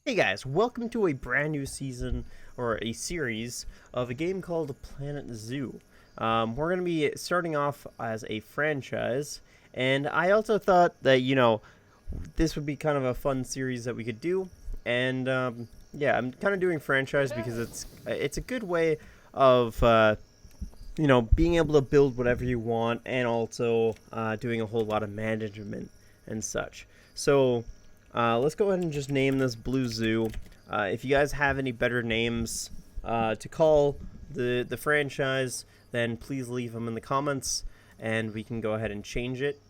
Hey guys, welcome to a brand new season or a series of a game called Planet Zoo. We're going to be starting off as a franchise, and I also thought that, this would be kind of a fun series that we could do. And yeah, I'm kind of doing franchise because it's a good way of being able to build whatever you want and also doing a whole lot of management and such. So let's go ahead and just name this Blue Zoo. If you guys have any better names to call the franchise, then please leave them in the comments, and we can go ahead and change it.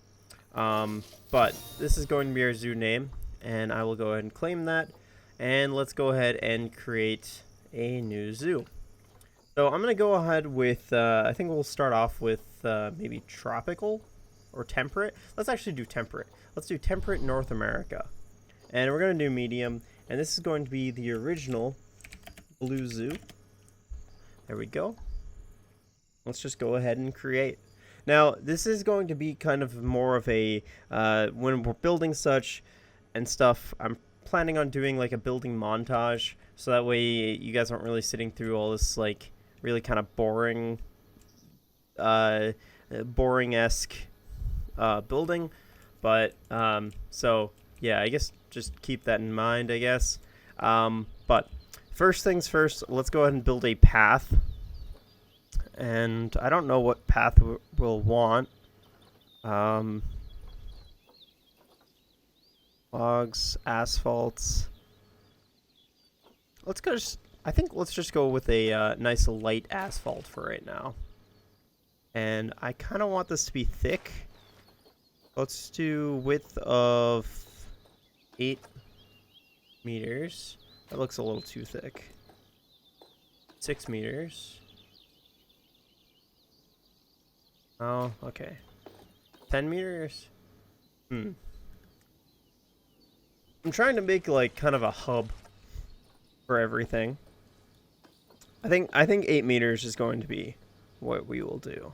But this is going to be our zoo name, and I will go ahead and claim that. And let's go ahead and create a new zoo. So I'm gonna go ahead with. I think we'll start off with maybe tropical or temperate. Let's actually do temperate. Let's do temperate North America, and we're gonna do medium. And this is going to be the original Blue Zoo. There we go. Let's just go ahead and create. Now this is going to be kind of more of a when we're building such and stuff. I'm planning on doing like a building montage, so that way you guys aren't really sitting through all this like really kind of uh, boring-esque building. But so yeah, I guess just keep that in mind, I guess. But first things first, let's go ahead and build a path. And I don't know what path we'll want. Logs, asphalts. Let's go. I think let's just go with a nice light asphalt for right now. And I kind of want this to be thick. Let's do width of 8 meters. That looks a little too thick. 6 meters. Oh, okay. 10 meters? I'm trying to make like kind of a hub for everything. I think 8 meters is going to be what we will do.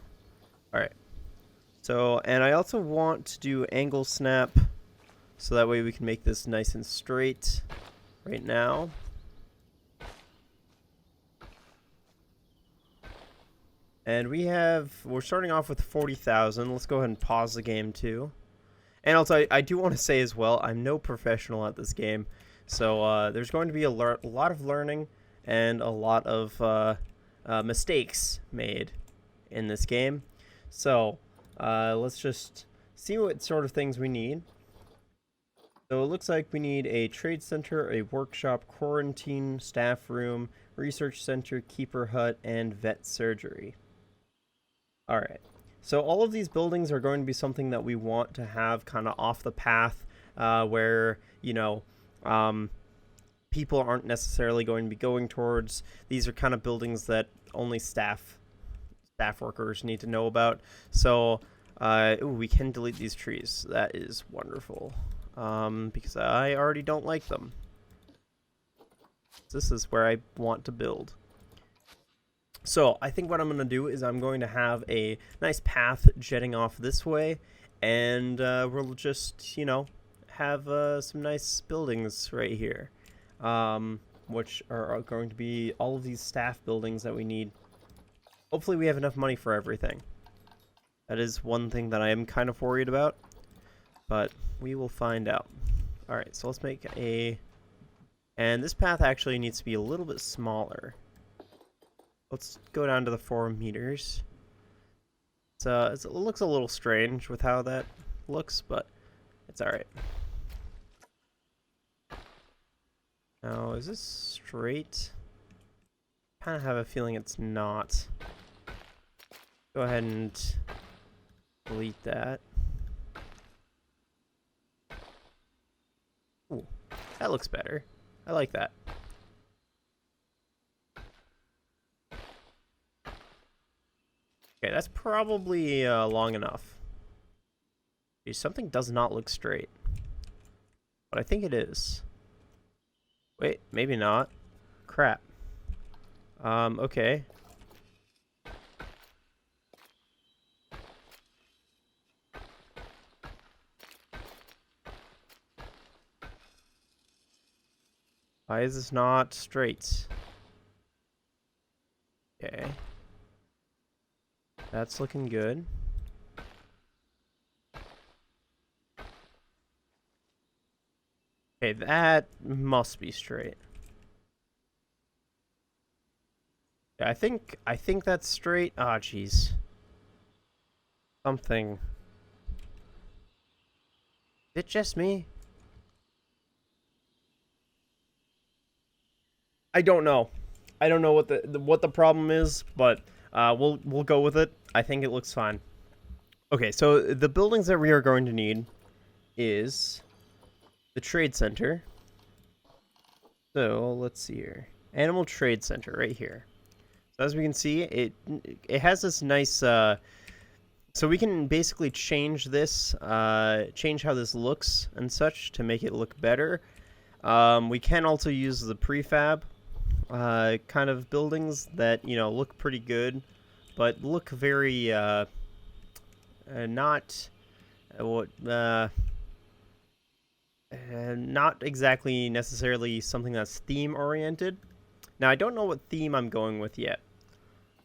All right. So, and I also want to do angle snap, so that way we can make this nice and straight right now. And we're starting off with 40,000. Let's go ahead and pause the game too. And also, I do want to say as well, I'm no professional at this game. So there's going to be a lot of learning and a lot of mistakes made in this game. So let's just see what sort of things we need. So it looks like we need a trade center, a workshop, quarantine, staff room, research center, keeper hut, and vet surgery. All right. So all of these buildings are going to be something that we want to have kind of off the path, where people aren't necessarily going to be going towards. These are kind of buildings that only staff workers need to know about. So we can delete these trees. That is wonderful, because I already don't like them. This is where I want to build. So I think what I'm going to do is I'm going to have a nice path jetting off this way, and we'll just, have some nice buildings right here, which are going to be all of these staff buildings that we need. Hopefully we have enough money for everything. That is one thing that I am kind of worried about, but we will find out. All right, so let's make and this path actually needs to be a little bit smaller. Let's go down to the 4 meters. It looks a little strange with how that looks, but it's alright. Now, is this straight? I kind of have a feeling it's not. Go ahead and delete that. Ooh, that looks better. I like that. Okay, that's probably long enough. Geez, something does not look straight, but I think it is. Wait, maybe not. Crap. Okay. Why is this not straight? Okay. That's looking good. Okay, that must be straight. Yeah, I think that's straight. Ah, jeez. Something. Is it just me? I don't know. I don't know what the problem is, but we'll go with it. I think it looks fine. Okay, so the buildings that we are going to need is the trade center. So let's see here, Animal Trade Center right here. So as we can see, it has this nice. So we can basically change this, change how this looks and such to make it look better. We can also use the prefab kind of buildings that, you know, look pretty good, but look very not not exactly necessarily something that's theme oriented. Now I don't know what theme I'm going with yet,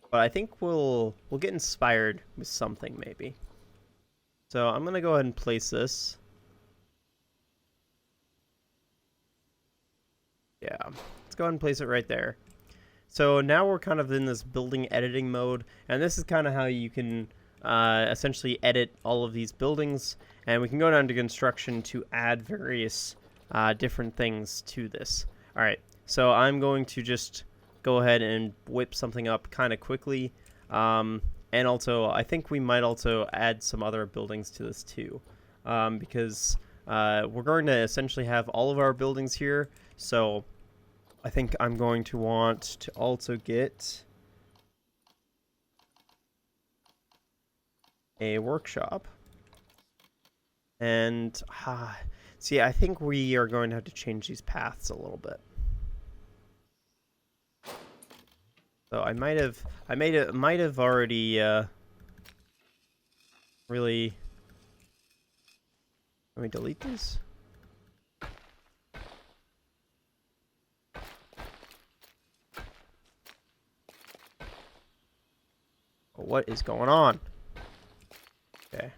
but I think we'll get inspired with something maybe. So I'm gonna go ahead and place this. Yeah, let's go ahead and place it right there. So now we're kind of in this building editing mode, and this is kind of how you can essentially edit all of these buildings, and we can go down to construction to add various different things to this. All right, so I'm going to just go ahead and whip something up kind of quickly, and also I think we might also add some other buildings to this too, because we're going to essentially have all of our buildings here, so I think I'm going to want to also get a workshop. And see, I think we are going to have to change these paths a little bit. So I might have already really. Let me delete these. What is going on? Okay.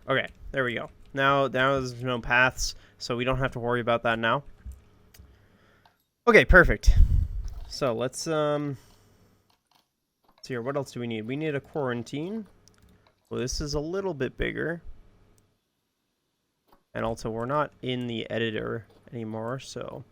Okay, there we go. Now there's no paths, so we don't have to worry about that now. Okay, perfect. So let's see here. What else do we need? We need a quarantine. Well, this is a little bit bigger. And also, we're not in the editor anymore, so.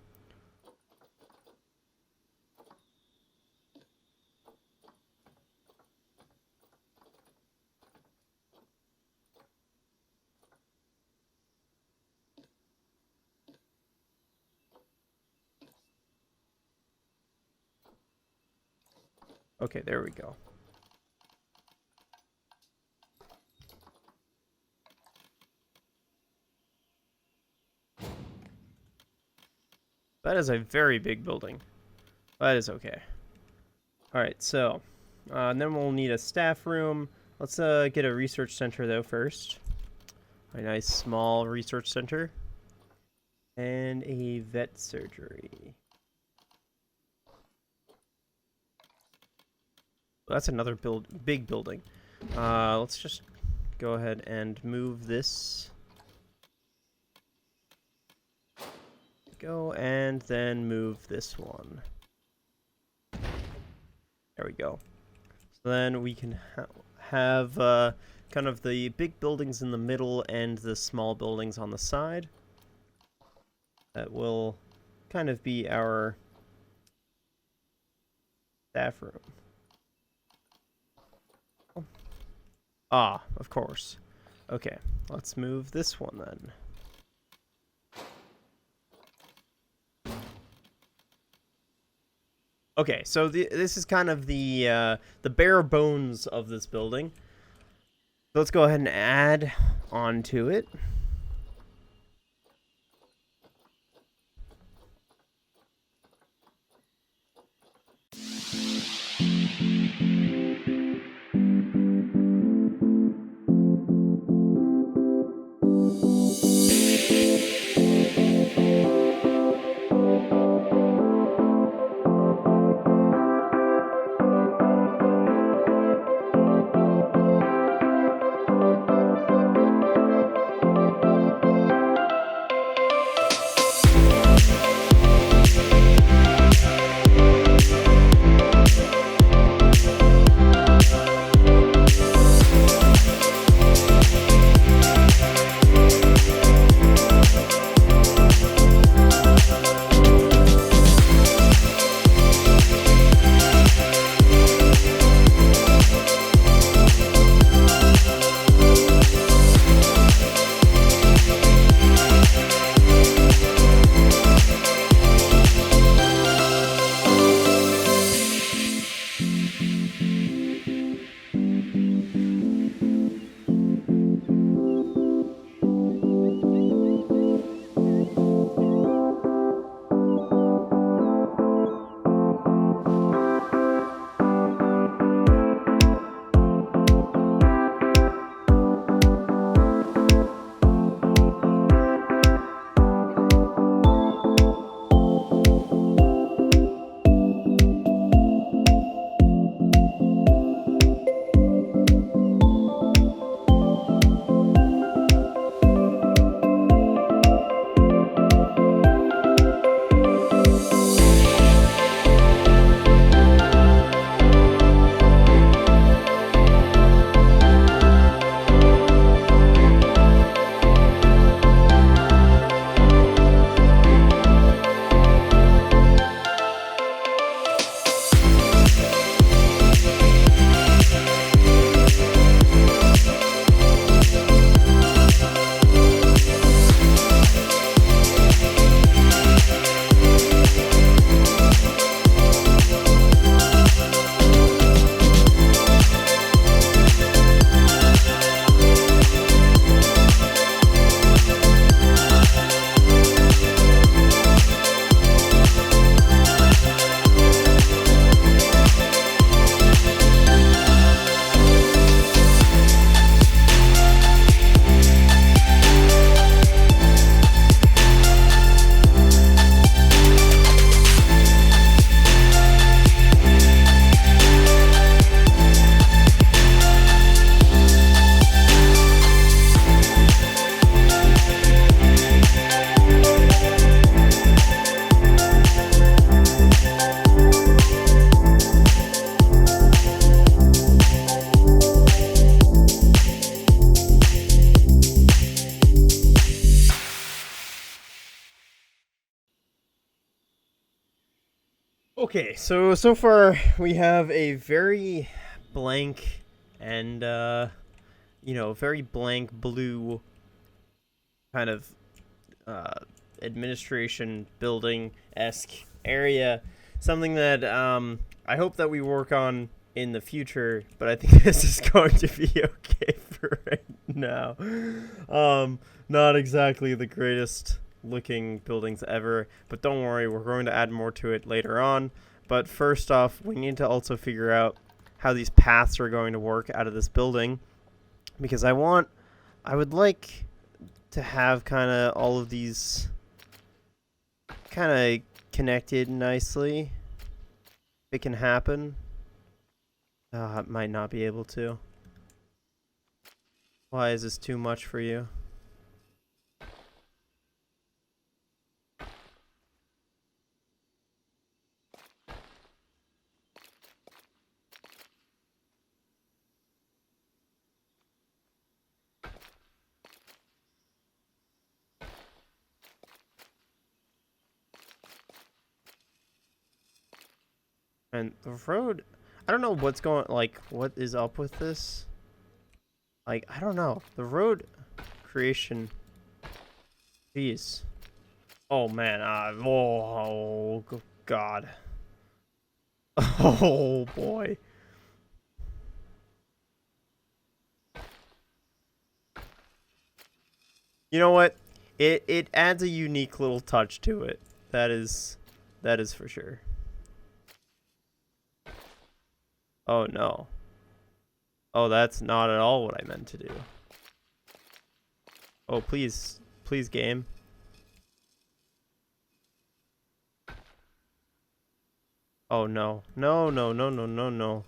Okay, there we go. That is a very big building. That is okay. Alright, so, and then we'll need a staff room. Let's get a research center, though, first. A nice small research center. And a vet surgery. That's another big building. Let's just go ahead and move this. Go, and then move this one. There we go. So then we can have kind of the big buildings in the middle and the small buildings on the side. That will kind of be our staff room. Ah, of course. Okay, let's move this one then. Okay, so this is kind of the bare bones of this building. So let's go ahead and add onto it. Okay, so far we have a very blank and very blank blue kind of uh, administration building esque area. Something that I hope that we work on in the future, but I think this is going to be okay for right now. Not exactly the greatest looking buildings ever, but don't worry, we're going to add more to it later on. But first off, we need to also figure out how these paths are going to work out of this building, because I would like to have kind of all of these kind of connected nicely. It can happen. It might not be able to. Why is this too much for you? And the road, I don't know what's going, like, what is up with this? Like, I don't know. The road creation, jeez. Oh, man, God. Oh, boy. You know what? It adds a unique little touch to it. That is for sure. Oh, no. Oh, that's not at all what I meant to do. Oh, please. Please, game. Oh, no. No, no, no, no, no, no.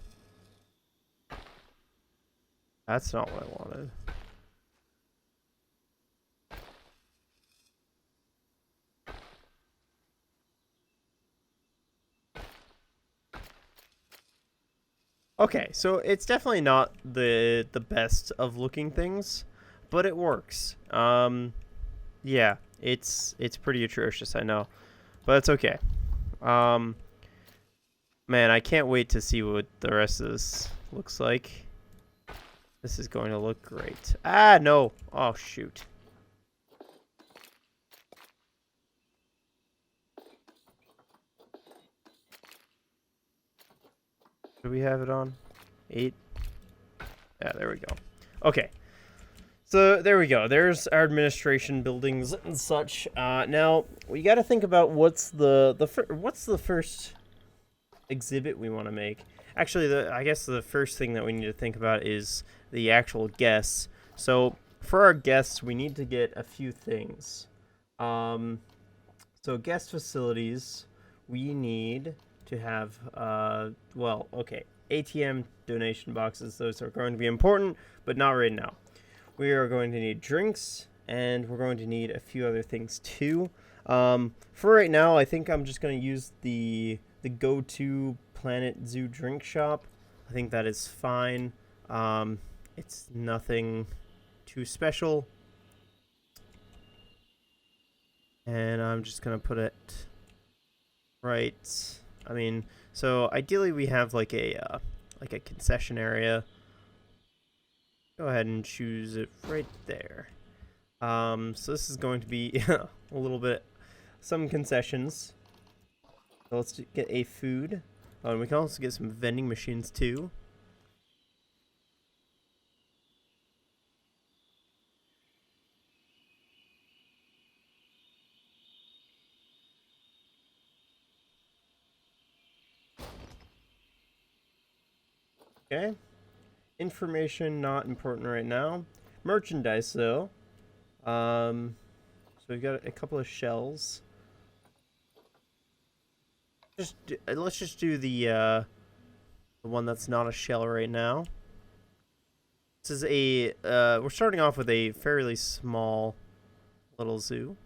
That's not what I wanted. Okay, so it's definitely not the best of looking things, but it works. Yeah, it's pretty atrocious, I know, but it's okay. Um, Man, I can't wait to see what the rest of this looks like. This is going to look great. Ah, no. Oh, shoot. Do we have it on? 8? Yeah, there we go. Okay. So there we go. There's our administration buildings and such. Now we got to think about what's the first exhibit we want to make. Actually, I guess the first thing that we need to think about is the actual guests. So for our guests, we need to get a few things. So guest facilities, we need to have ATM donation boxes. Those are going to be important, but not right now. We are going to need drinks, and we're going to need a few other things too. For right now, I think I'm just going to use the go-to Planet Zoo drink shop. I think that is fine. It's nothing too special. And I'm just going to put it right. I mean, so ideally we have like a concession area. Go ahead and choose it right there. So this is going to be a little bit, some concessions. So let's get a food. Oh, and we can also get some vending machines too. Okay. Information not important right now. Merchandise though. So we've got a couple of shells. Let's just do the one that's not a shell right now. This is a we're starting off with a fairly small little zoo.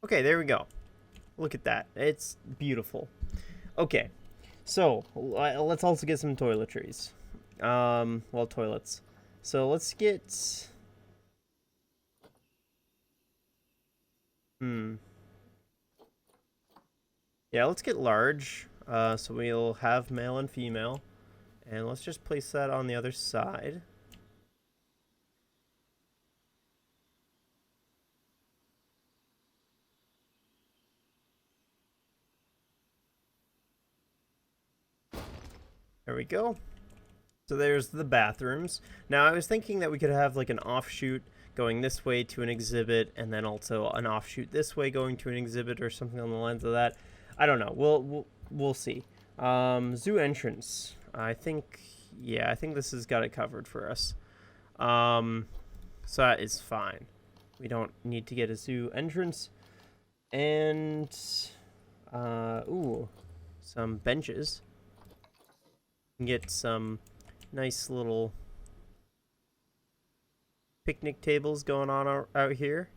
Okay, there we go. Look at that. It's beautiful. Okay, so let's also get some toiletries. Toilets. So let's get... Yeah, let's get large. So we'll have male and female. And let's just place that on the other side. There we go. So there's the bathrooms. Now I was thinking that we could have like an offshoot going this way to an exhibit, and then also an offshoot this way going to an exhibit, or something on the lines of that. I don't know. We'll see. Zoo entrance. I think this has got it covered for us. So that is fine. We don't need to get a zoo entrance. And ooh, some benches. Get some nice little picnic tables going on out here.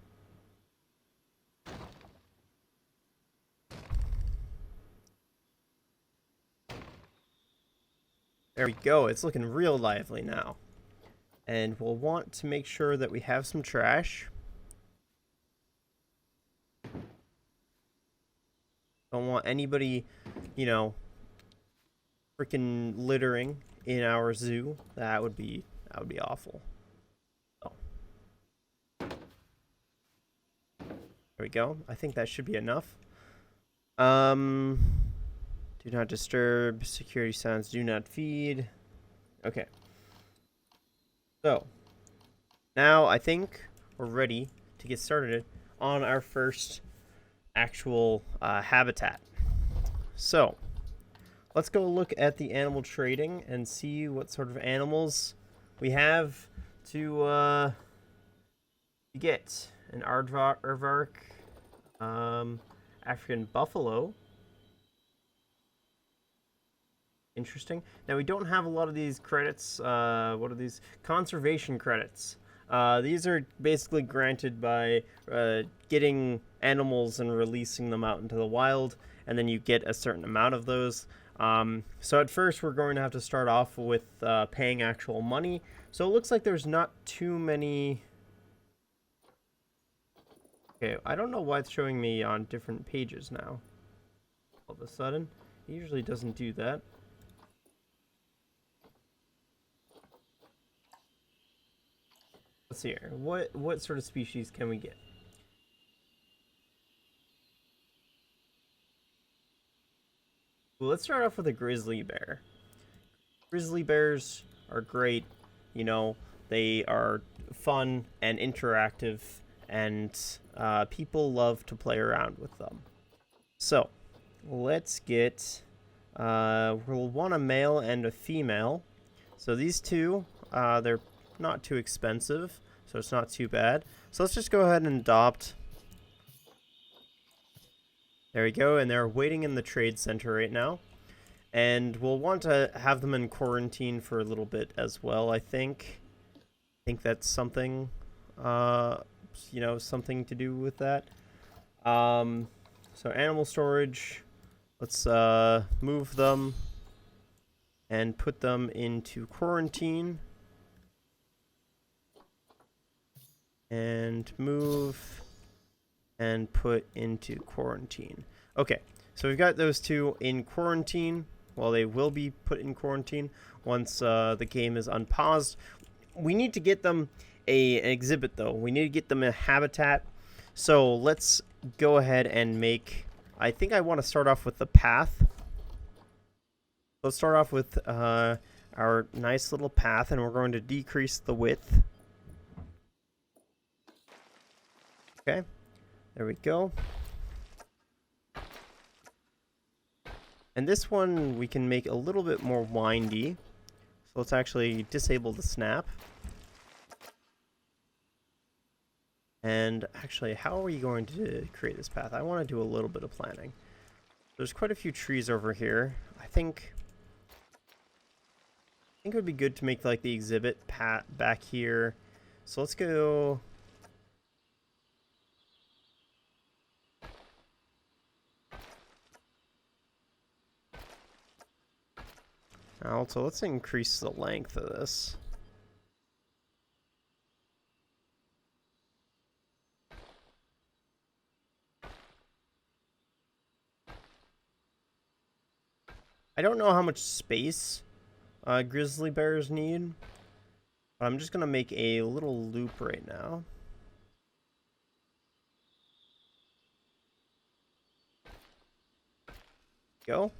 There we go. It's looking real lively now. And we'll want to make sure that we have some trash. Don't want anybody, you know, freaking littering in our zoo. That would be awful. Oh. There we go. I think that should be enough. Do not disturb. Security sounds. Do not feed. Okay. So now I think we're ready to get started on our first actual habitat. So let's go look at the animal trading and see what sort of animals we have to get. An aardvark, African buffalo. Interesting. Now we don't have a lot of these credits. What are these? Conservation credits. These are basically granted by getting animals and releasing them out into the wild, and then you get a certain amount of those. So at first we're going to have to start off with paying actual money. So it looks like there's not too many... Okay, I don't know why it's showing me on different pages now. All of a sudden. It usually doesn't do that. Let's see here. What sort of species can we get? Well, let's start off with a grizzly bear. Grizzly bears are great. You know, they are fun and interactive, and people love to play around with them. So let's get... we'll want a male and a female. So these two, they're not too expensive, so it's not too bad. So let's just go ahead and adopt. There we go, and they're waiting in the trade center right now. And we'll want to have them in quarantine for a little bit as well, I think. I think that's something, you know, something to do with that. So animal storage, let's move them and put them into quarantine. And move and put into quarantine. Okay, so we've got those two in quarantine. Well, they will be put in quarantine once the game is unpaused. We need to get them an exhibit, though. We need to get them a habitat. So let's go ahead and make... I think I want to start off with the path. Let's start off with our nice little path, and we're going to decrease the width. Okay, there we go. And this one we can make a little bit more windy. So let's actually disable the snap. And actually, how are we going to create this path? I want to do a little bit of planning. There's quite a few trees over here. I think it would be good to make like the exhibit back here. So let's go... Also, let's increase the length of this. I don't know how much space grizzly bears need, but I'm just gonna make a little loop right now. Go.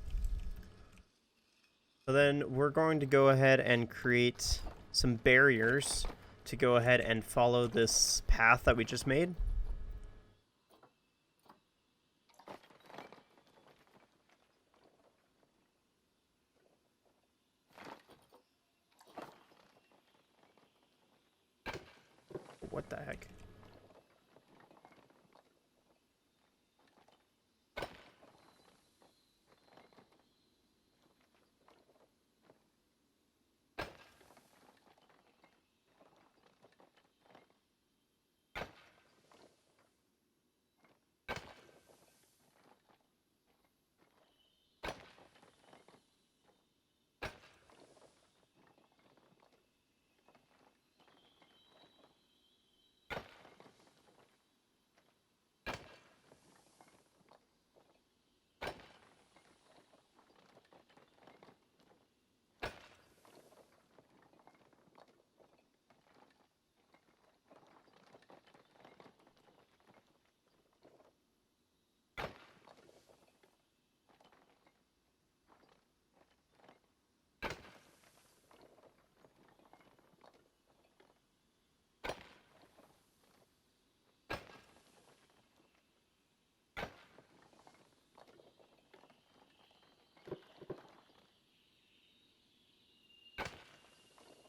So then we're going to go ahead and create some barriers to go ahead and follow this path that we just made. What the heck?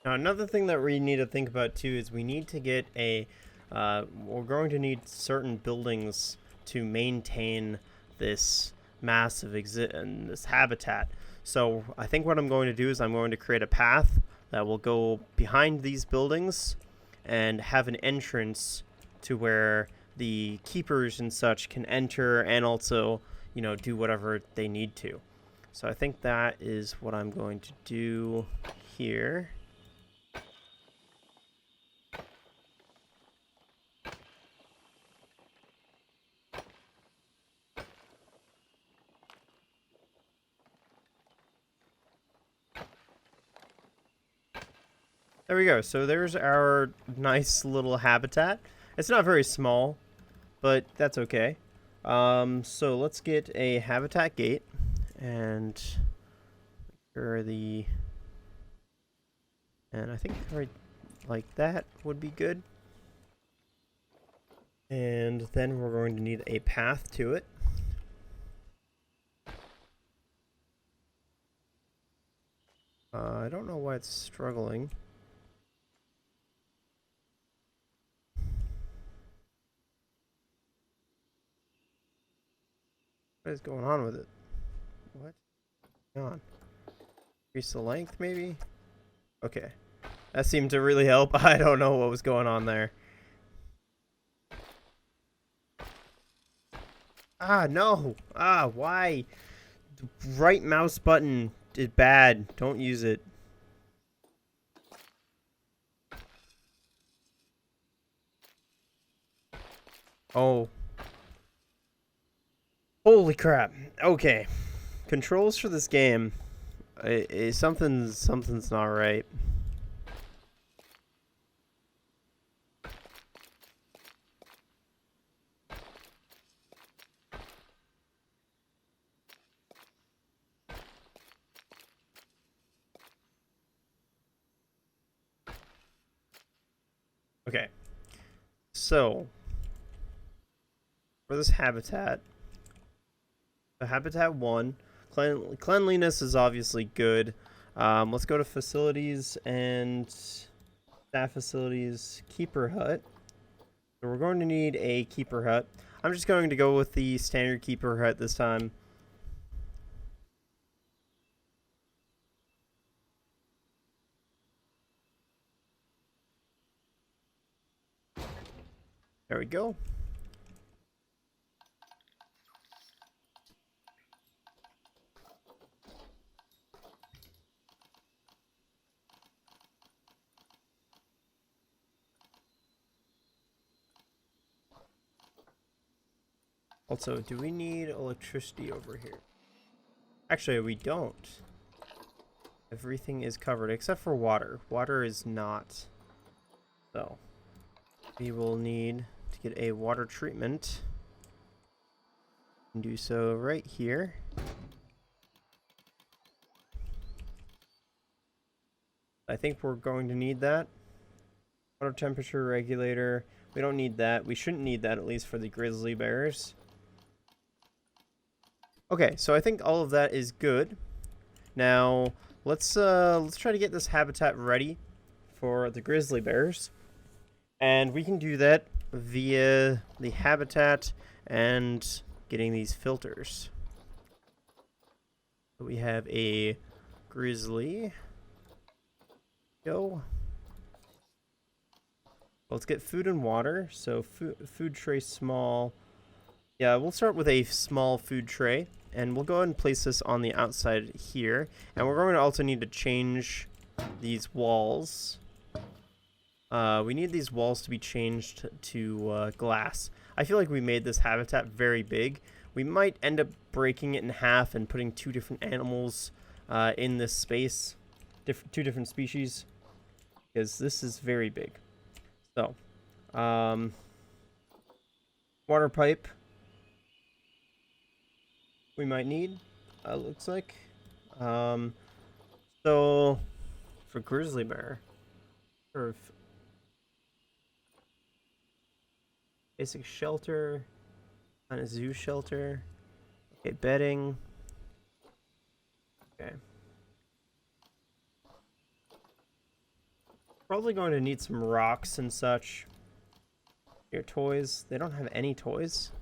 Now, another thing that we need to think about too is we need to get a. We're going to need certain buildings to maintain this massive this habitat. So I think what I'm going to do is I'm going to create a path that will go behind these buildings and have an entrance to where the keepers and such can enter and also, you know, do whatever they need to. So I think that is what I'm going to do here. There we go. So there's our nice little habitat. It's not very small, but that's okay. So let's get a habitat gate and sure and I think right like that would be good. And then we're going to need a path to it. I don't know why it's struggling. What is going on with it? What's going on? Increase the length, maybe? Okay. That seemed to really help. I don't know what was going on there. Ah, no! Ah, why? The right mouse button is bad. Don't use it. Oh. Holy crap. Okay. Controls for this game. Something's not right. Okay. So, for this habitat, the habitat 1, cleanliness is obviously good. Let's go to facilities and staff facilities, keeper hut. So we're going to need a keeper hut. I'm just going to go with the standard keeper hut this time. There we go. Also, do we need electricity over here? Actually, we don't. Everything is covered except for water. Water is not. So, we will need to get a water treatment. And do so right here. I think we're going to need that. Water temperature regulator. We don't need that. We shouldn't need that, at least for the grizzly bears. Okay, so I think all of that is good. Now, let's try to get this habitat ready for the grizzly bears. And we can do that via the habitat and getting these filters. So we have a grizzly. Go. Let's get food and water. So food tray small. Yeah, we'll start with a small food tray. And we'll go ahead and place this on the outside here. And we're going to also need to change these walls. We need these walls to be changed to glass. I feel like we made this habitat very big. We might end up breaking it in half and putting two different animals in this space. Two different species. Because this is very big. So, water pipe we might need, looks like. So, for grizzly bear, or basic shelter, kind of zoo shelter. Okay, bedding. Okay. Probably going to need some rocks and such. Your toys. They don't have any toys.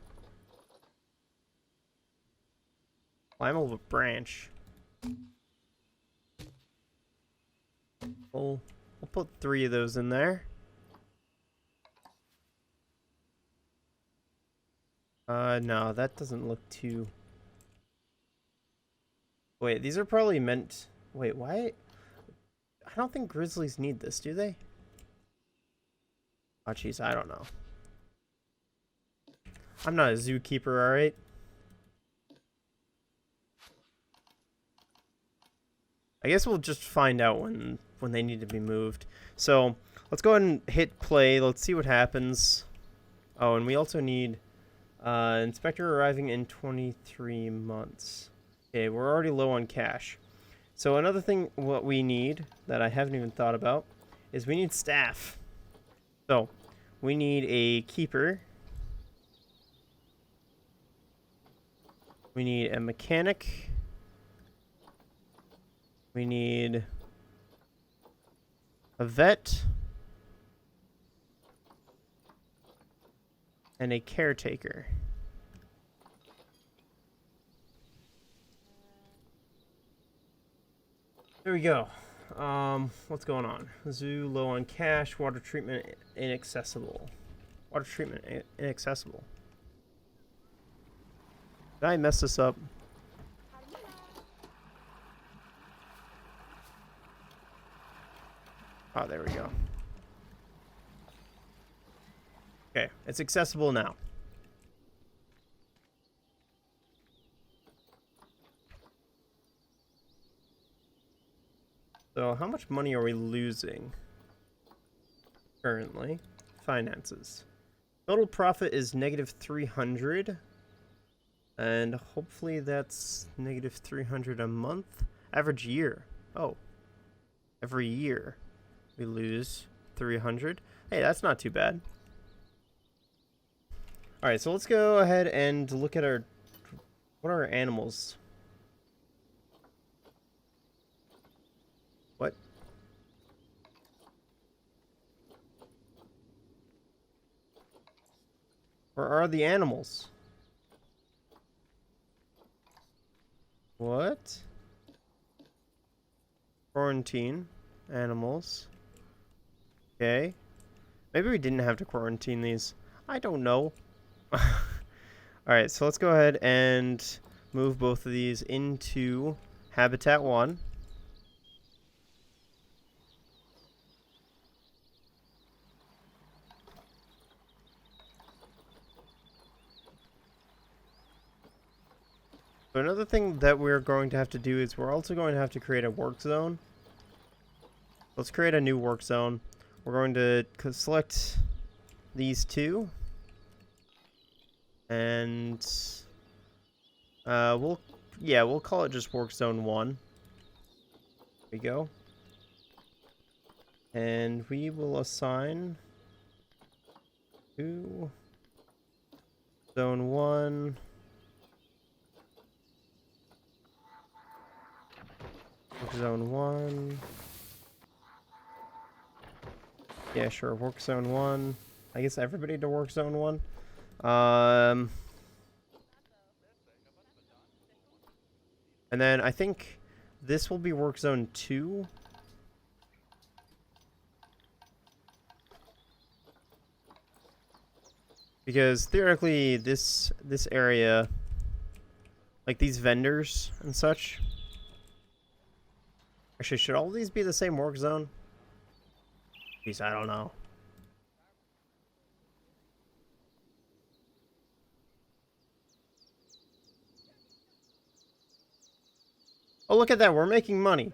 Climb over a branch. We'll put 3 of those in there. No, that doesn't look too... Wait, these are probably meant... Wait, why? I don't think grizzlies need this, do they? Oh, jeez, I don't know. I'm not a zookeeper, alright? I guess we'll just find out when they need to be moved. So, let's go ahead and hit play. Let's see what happens. Oh, and we also need inspector arriving in 23 months. Okay, we're already low on cash. So another thing what we need that I haven't even thought about is we need staff. So, we need a keeper. We need a mechanic. We need a vet. And a caretaker. There we go. What's going on? Zoo low on cash. Water treatment inaccessible. Water treatment inaccessible. Did I mess this up? Oh, there we go. Okay, it's accessible now. So how much money are we losing currently? Finances. Total profit is negative 300. And hopefully that's negative 300 a month. Average year. Oh. Every year we lose 300. Hey, that's not too bad. Alright, so let's go ahead and look at our... What are our animals? What? Where are the animals? What? Quarantine animals. Okay. Maybe we didn't have to quarantine these. I don't know. Alright, so let's go ahead and move both of these into Habitat 1. So another thing that we're going to have to do is we're also going to have to create a work zone. Let's create a new work zone. We're going to select these two. And we'll call it just work zone 1. There we go. And we will assign to zone 1. Work zone 1. Yeah, sure. Work zone 1. I guess everybody to work zone 1. And then I think this will be work zone 2. Because theoretically this area, like these vendors and such. Actually, should all of these be the same work zone? Jeez, I don't know. Oh, look at that. We're making money.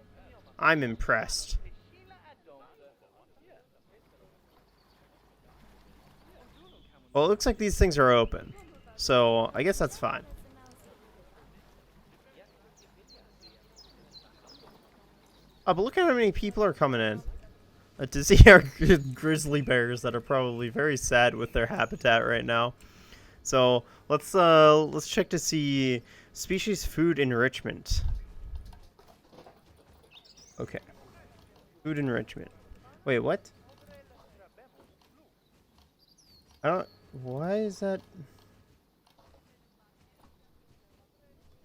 I'm impressed. Well, it looks like these things are open. So, I guess that's fine. Oh, but look at how many people are coming in. To see our grizzly bears that are probably very sad with their habitat right now. So, let's check to see species food enrichment. Okay. Food enrichment. Wait, what? I don't... Why is that...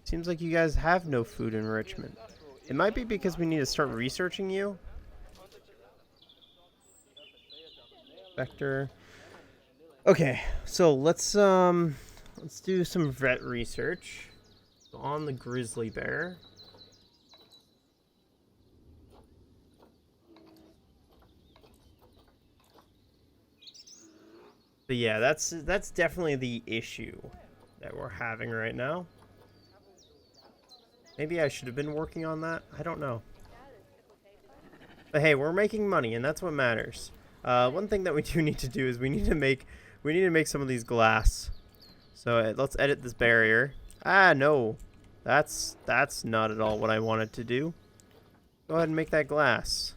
Seems like you guys have no food enrichment. It might be because we need to start researching you. Vector. Okay, so let's do some vet research on the grizzly bear. But yeah, that's definitely the issue that we're having right now. Maybe I should have been working on that. I don't know. But hey, we're making money, and that's what matters. One thing that we do need to do is we need to make some of these glass. So let's edit this barrier. Ah, no, that's not at all what I wanted to do. Go ahead and make that glass.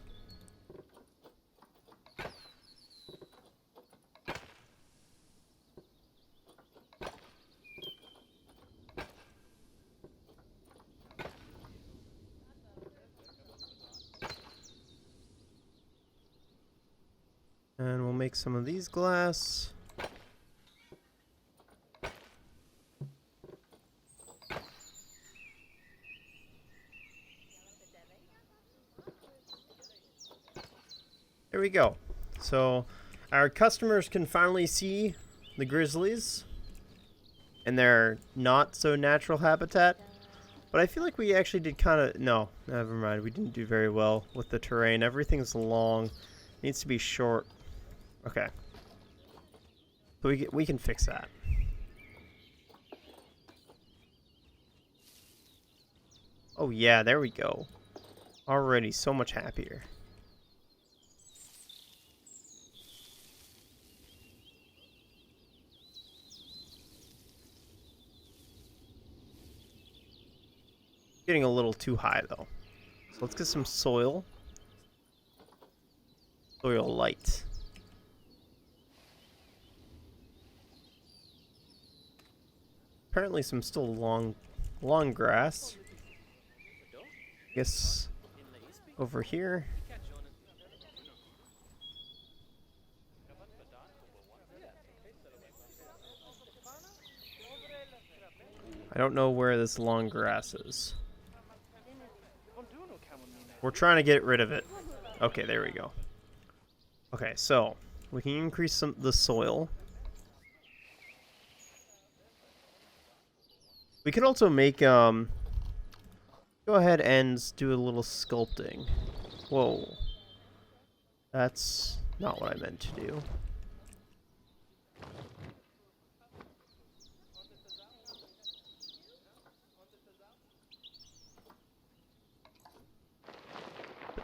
And we'll make some of these glass. There we go. So our customers can finally see the grizzlies in their not so natural habitat. But I feel like we actually did kind of... No, never mind. We didn't do very well with the terrain. Everything's long. It needs to be short. Okay. So we can fix that. Oh yeah, there we go. Already so much happier. Getting a little too high though. So let's get some soil. Soil light. Apparently some still long grass. I guess over here. I don't know where this long grass is. We're trying to get rid of it. Okay, there we go. Okay, so we can increase the soil. We could also make go ahead and do a little sculpting. Whoa. That's not what I meant to do.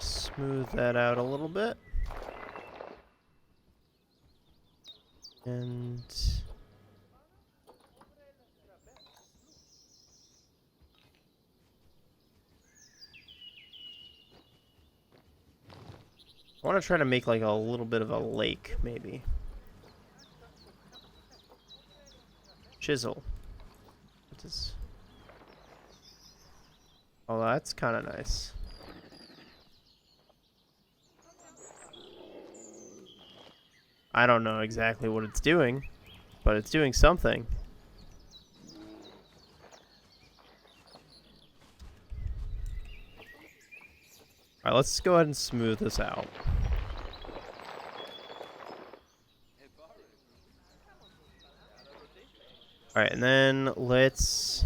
smooth that out a little bit. And I want to try to make like a little bit of a lake, maybe. Chisel. What is... Oh, that's kind of nice. I don't know exactly what it's doing, but it's doing something. Alright, let's go ahead and smooth this out. Alright, and then let's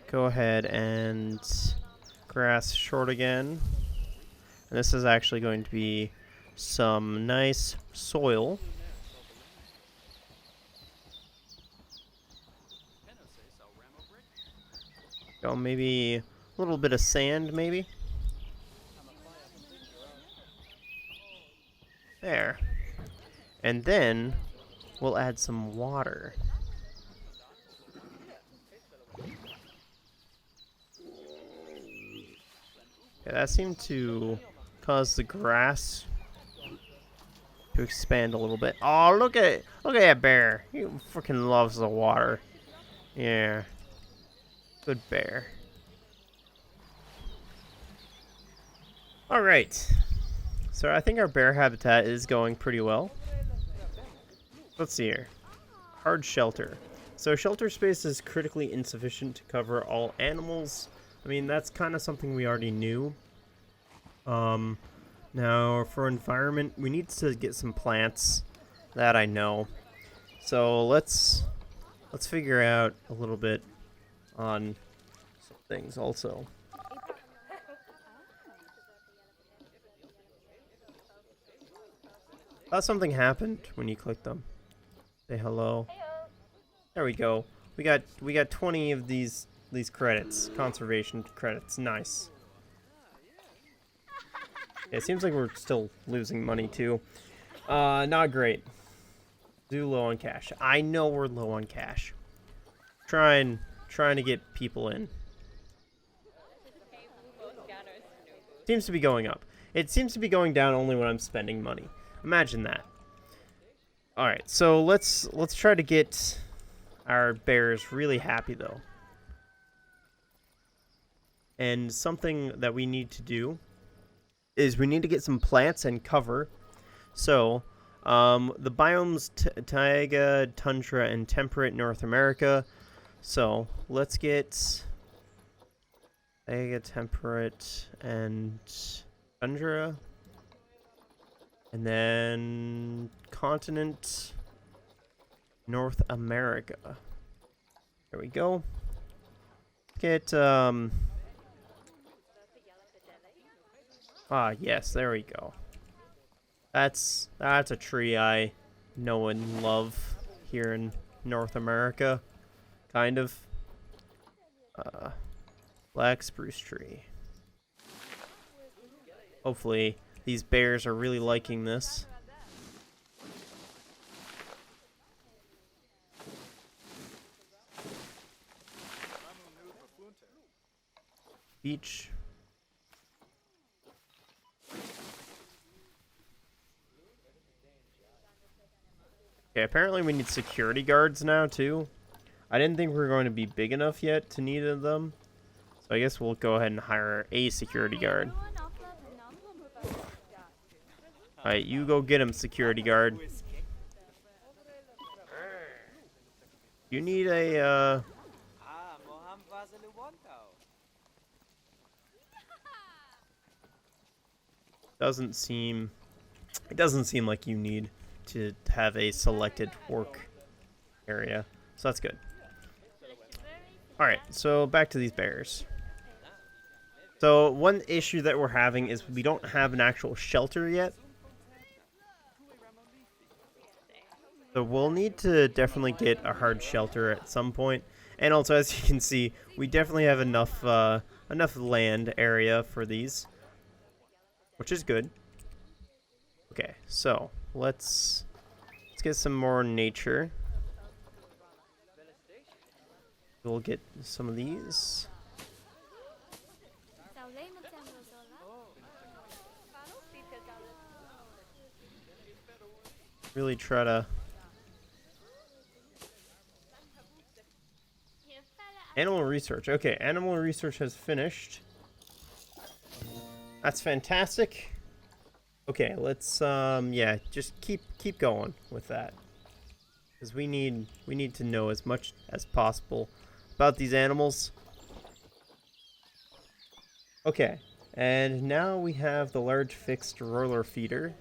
go ahead and grass short again. And this is actually going to be some nice soil. Go, maybe a little bit of sand, maybe. There. And then we'll add some water. Okay, that seemed to cause the grass to expand a little bit. Oh, look at that bear. He freaking loves the water. Yeah. Good bear. All right. So I think our bear habitat is going pretty well. Let's see here. Hard shelter. So shelter space is critically insufficient to cover all animals. I mean, that's kind of something we already knew. Now for environment, we need to get some plants. That I know. So let's figure out a little bit on some things also. Thought something happened when you clicked them. Say hello. There we go. We got 20 of these credits, conservation credits. Nice. Yeah, it seems like we're still losing money too. Not great. Do low on cash. I know we're low on cash. Trying to get people in. Seems to be going up. It seems to be going down only when I'm spending money. Imagine that. All right, so let's try to get our bears really happy though. And something that we need to do is we need to get some plants and cover. So, the biomes taiga, tundra, and temperate North America. So let's get taiga, temperate, and tundra. And then continent North America. There we go. Get yes, there we go. That's a tree I know and love here in North America. Kind of. Black spruce tree. Hopefully these bears are really liking this. Beach. Okay, apparently we need security guards now too. I didn't think we were going to be big enough yet to need them. So I guess we'll go ahead and hire a security guard. Alright, you go get him, security guard. You need a, It doesn't seem like you need to have a selected work area. So that's good. Alright, so back to these bears. So one issue that we're having is we don't have an actual shelter yet. So we'll need to definitely get a hard shelter at some point. And also, as you can see, we definitely have enough land area for these. which is good. Okay, so let's get some more nature. We'll get some of these. Really try to... Animal research. Okay, animal research has finished. That's fantastic. Okay, let's yeah, just keep going with that. Because we need to know as much as possible about these animals. Okay, and now we have the large fixed roller feeder.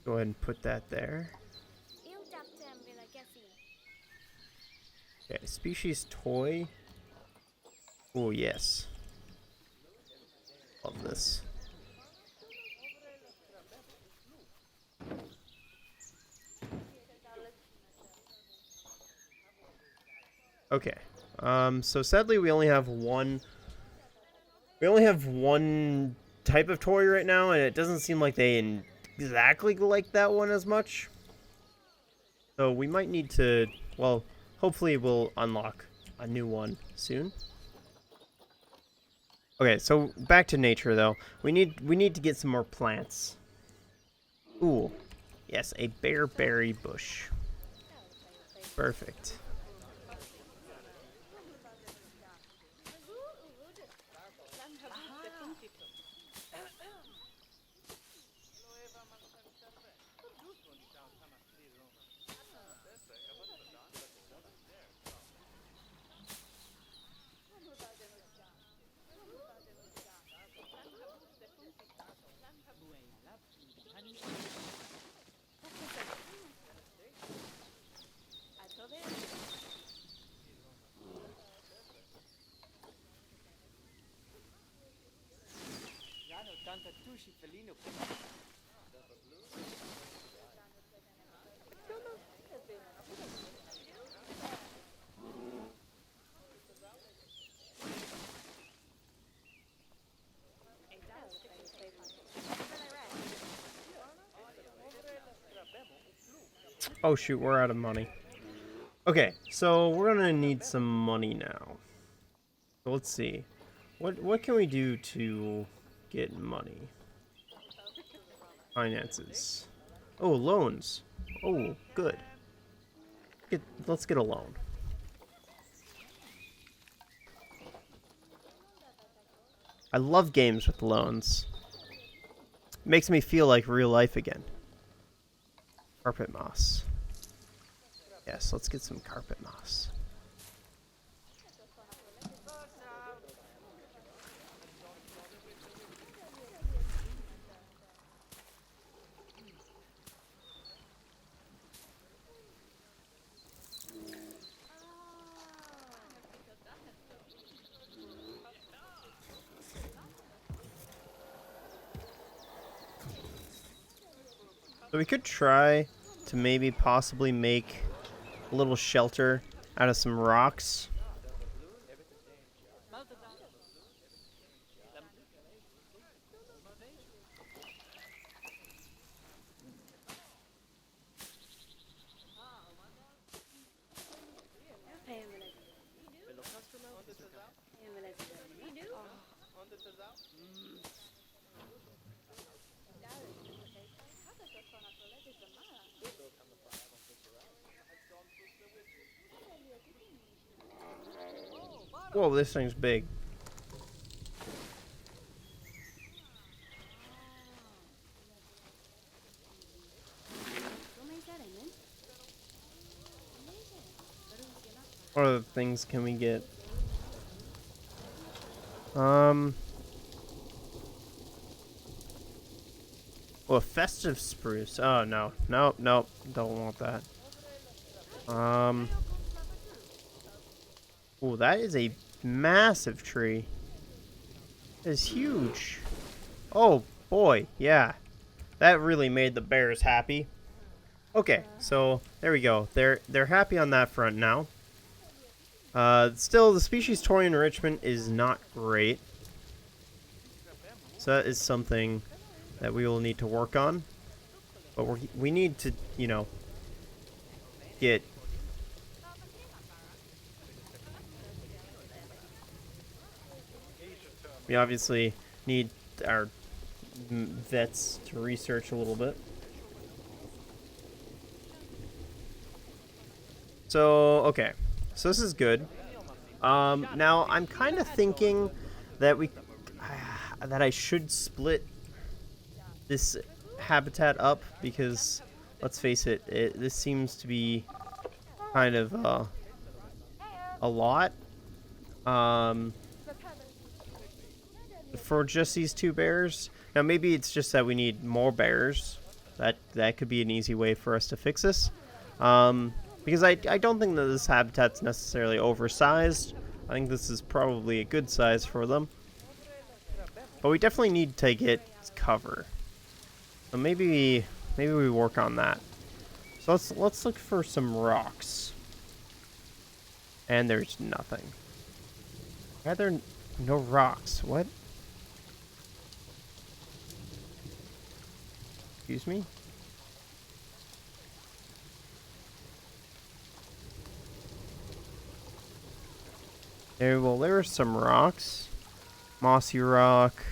Go ahead and put that there. Okay, species toy. Oh, yes. Love this. Okay. So sadly we only have one type of toy right now, and it doesn't seem like they exactly like that one as much. So we might need to, well, hopefully we'll unlock a new one soon. Okay, so back to nature though. We need to get some more plants. Ooh. Yes, a bearberry bush. Perfect. Oh shoot, we're out of money. Okay, so we're gonna need some money now. So let's see. What can we do to get money? Finances. Oh, loans. Oh, good. Let's get a loan. I love games with loans. Makes me feel like real life again. Carpet moss. Yes, let's get some carpet moss. So we could try to maybe possibly make a little shelter out of some rocks. Whoa, this thing's big. What other things can we get? Well, a festive spruce. Oh, no. Nope, nope. Don't want that. Oh, that is a massive tree. It's huge. Oh, boy. Yeah. That really made the bears happy. Okay, so there we go. They're happy on that front now. Still, the species toy enrichment is not great. So that is something that we will need to work on. But we need to, you know, get... We obviously need our vets to research a little bit. So, okay. So this is good. Now, I'm kind of thinking that that I should split this habitat up because, let's face it, this seems to be kind of a lot. For just these two bears. Now, maybe it's just that we need more bears. That could be an easy way for us to fix this. Because I don't think that this habitat's necessarily oversized. I think this is probably a good size for them. But we definitely need to get cover. So maybe we work on that. So let's look for some rocks. And there's nothing. Why are there no rocks? What? Excuse me? There are some rocks. Mossy rock.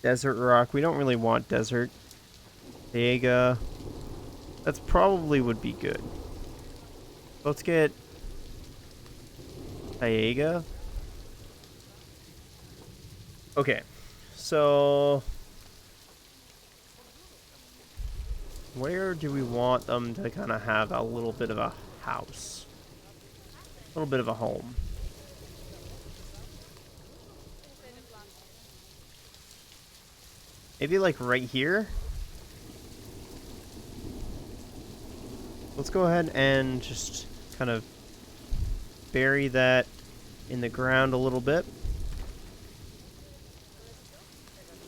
Desert rock. We don't really want desert. Taiga. That's probably would be good. Let's get Taiga. Okay. So where do we want them to kind of have a little bit of a house? A little bit of a home. Maybe like right here? Let's go ahead and just kind of bury that in the ground a little bit.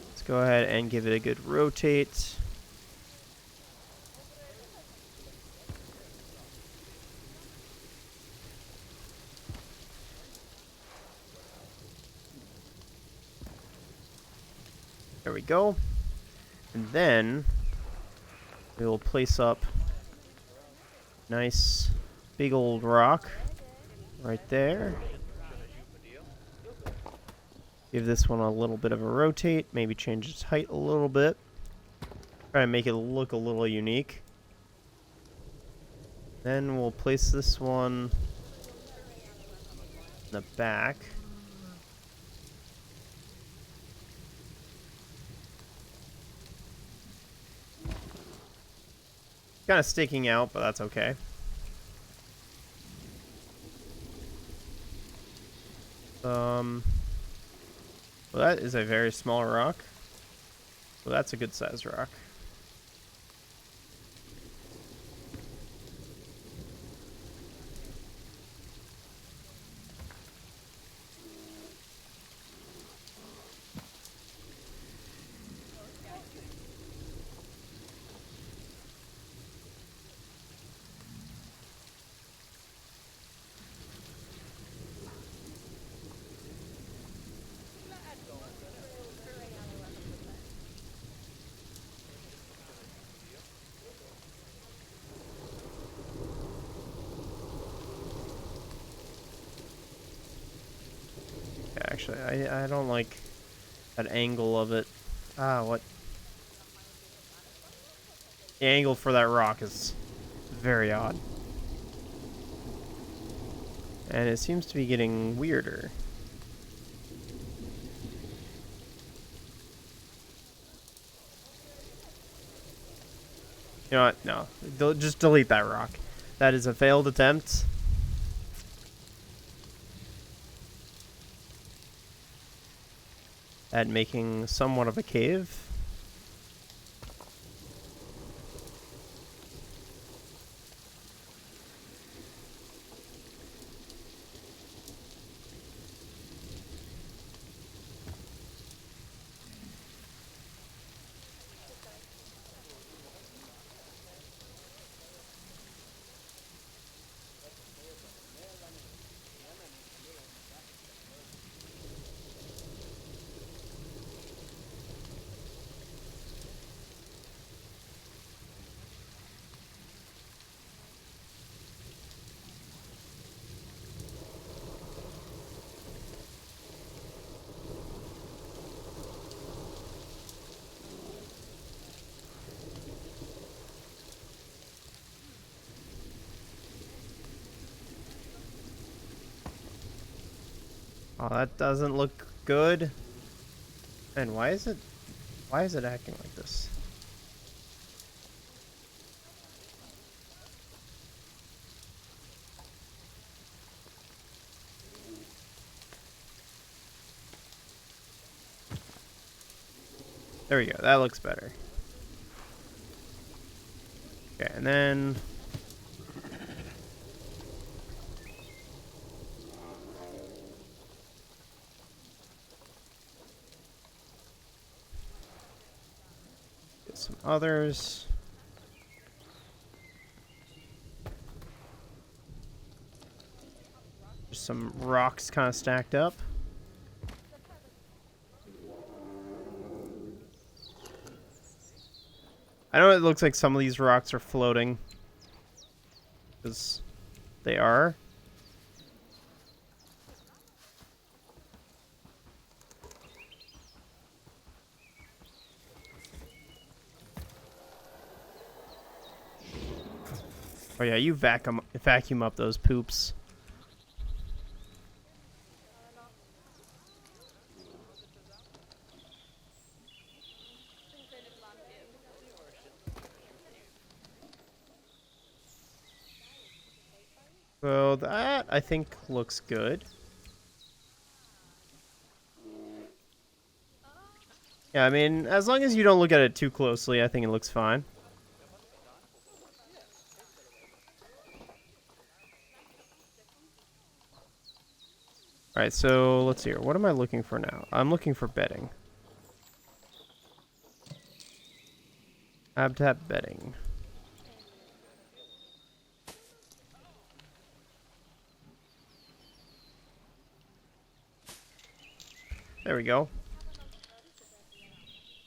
Let's go ahead and give it a good rotate. There we go. And then we will place up nice big old rock right there. Give this one a little bit of a rotate, maybe change its height a little bit. Try to make it look a little unique. Then we'll place this one in the back. Kind of sticking out, but that's okay. Well, that is a very small rock. So that's a good size rock. Actually, I don't like that angle of it. Ah, what? The angle for that rock is very odd. And it seems to be getting weirder. You know what? No. Just delete that rock. That is a failed attempt. At making somewhat of a cave. Oh, that doesn't look good. And why is it acting like this? There we go. That looks better. Okay, and then get some others. Just some rocks kind of stacked up. I know it looks like some of these rocks are floating, because they are. Oh yeah, you vacuum up those poops. So that, I think, looks good. Yeah, I mean, as long as you don't look at it too closely, I think it looks fine. Alright, so let's see here. What am I looking for now? I'm looking for bedding. Habitat bedding. There we go.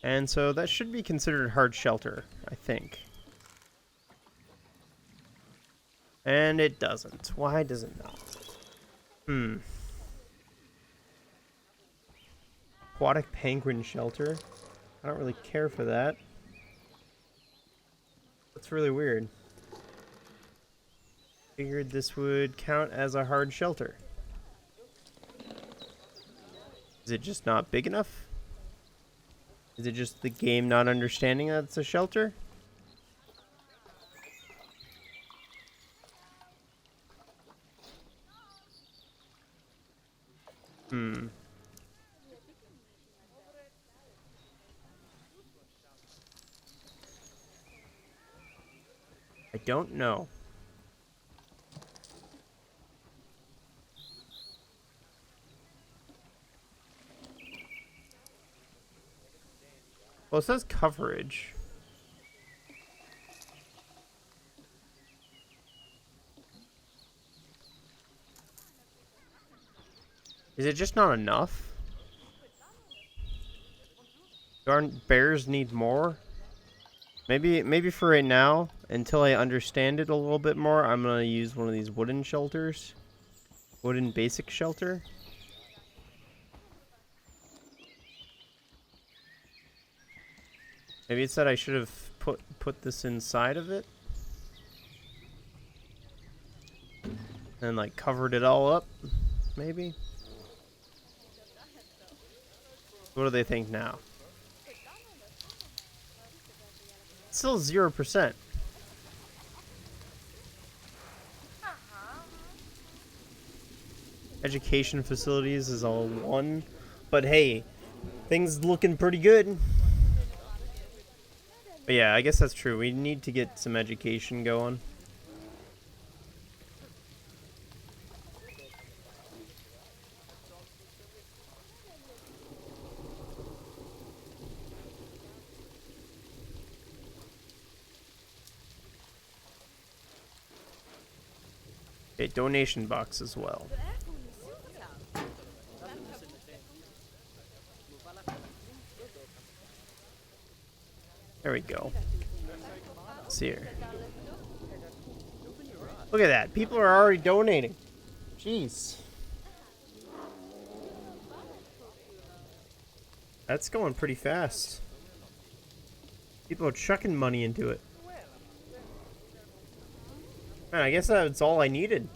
And so that should be considered hard shelter, I think. And it doesn't. Why does it not? Aquatic penguin shelter. I don't really care for that. That's really weird. Figured this would count as a hard shelter. Is it just not big enough? Is it just the game not understanding that it's a shelter? I don't know. Well, it says coverage. Is it just not enough? Aren't bears need more? Maybe for right now, until I understand it a little bit more, I'm gonna use one of these wooden shelters. Wooden basic shelter. Maybe it said I should have put this inside of it. And like covered it all up, maybe? What do they think now? Still 0%. Education facilities is all 1. But hey, things looking pretty good. But yeah, I guess that's true. We need to get some education going. Okay, donation box as well. There we go. Let's see here. Look at that. People are already donating. Jeez. That's going pretty fast. People are chucking money into it. Man, I guess that's all I needed.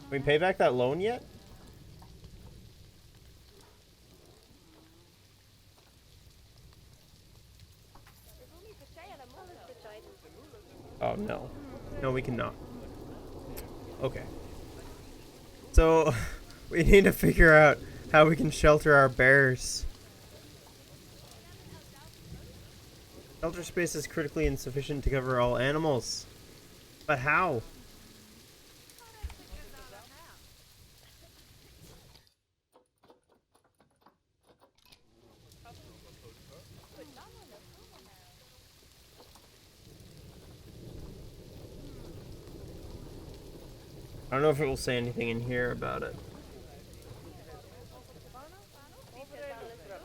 Can we pay back that loan yet? Oh, no. No, we cannot. Okay. So, we need to figure out how we can shelter our bears. Shelter space is critically insufficient to cover all animals. But how? I don't know if it will say anything in here about it.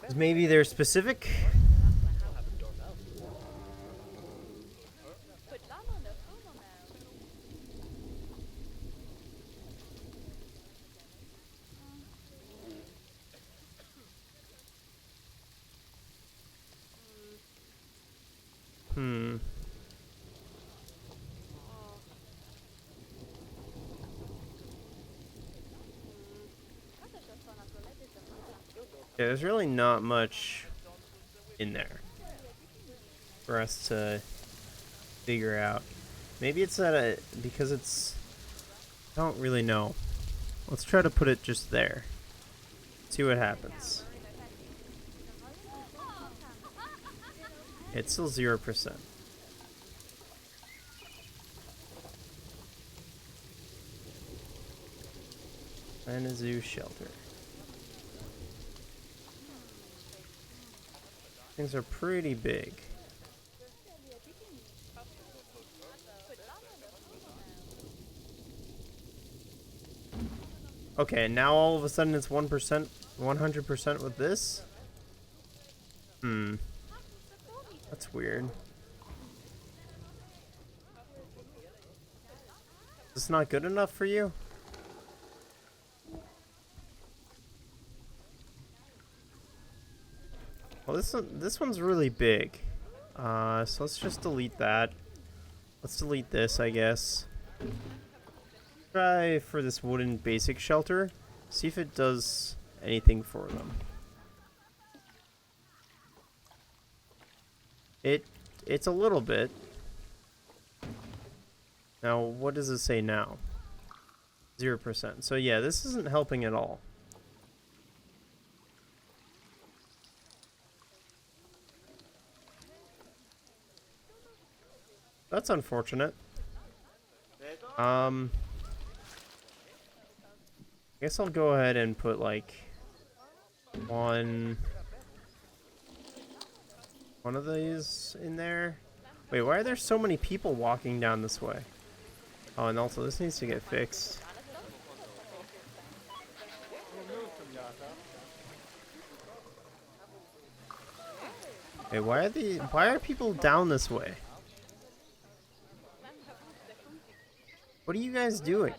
'Cause maybe they're specific? Hmm. Yeah, there's really not much in there for us to figure out. Maybe it's because it's, I don't really know. Let's try to put it just there. See what happens. It's still 0%. And a zoo shelter. Things are pretty big. Okay, now all of a sudden it's 1%, 100% with this? That's weird. Is this not good enough for you? Well, this one's really big. So let's just delete that. Let's delete this, I guess. Try for this wooden basic shelter. See if it does anything for them. It's a little bit. Now, what does it say now? 0%. So yeah, this isn't helping at all. That's unfortunate. I guess I'll go ahead and put like one of these in there. Wait, why are there so many people walking down this way? Oh, and also this needs to get fixed. Wait, why are people down this way? What are you guys doing?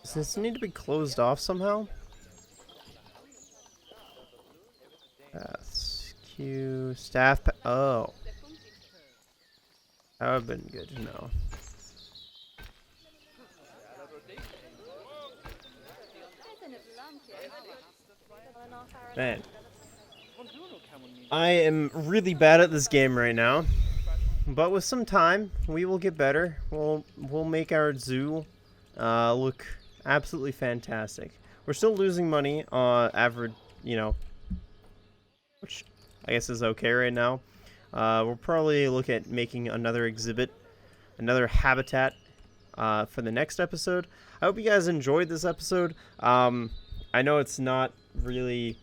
Does this need to be closed off somehow? Q staff. Oh, that would have been good to know. Man, I am really bad at this game right now. But with some time, we will get better. We'll make our zoo look absolutely fantastic. We're still losing money average, you know, which I guess is okay right now. We'll probably look at making another exhibit, another habitat for the next episode. I hope you guys enjoyed this episode. I know it's not really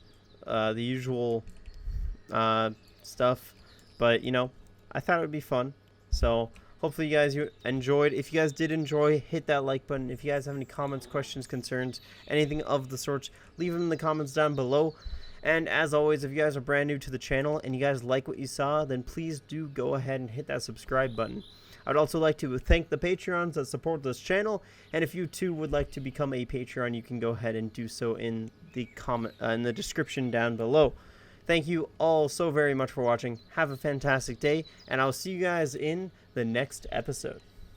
the usual stuff, but you know, I thought it would be fun. So hopefully you guys enjoyed. If you guys did enjoy, hit that like button. If you guys have any comments, questions, concerns, anything of the sorts, leave them in the comments down below. And as always, if you guys are brand new to the channel and you guys like what you saw, then please do go ahead and hit that subscribe button. I'd also like to thank the Patreons that support this channel, and if you too would like to become a Patreon, you can go ahead and do so in the description down below. Thank you all so very much for watching. Have a fantastic day, and I'll see you guys in the next episode.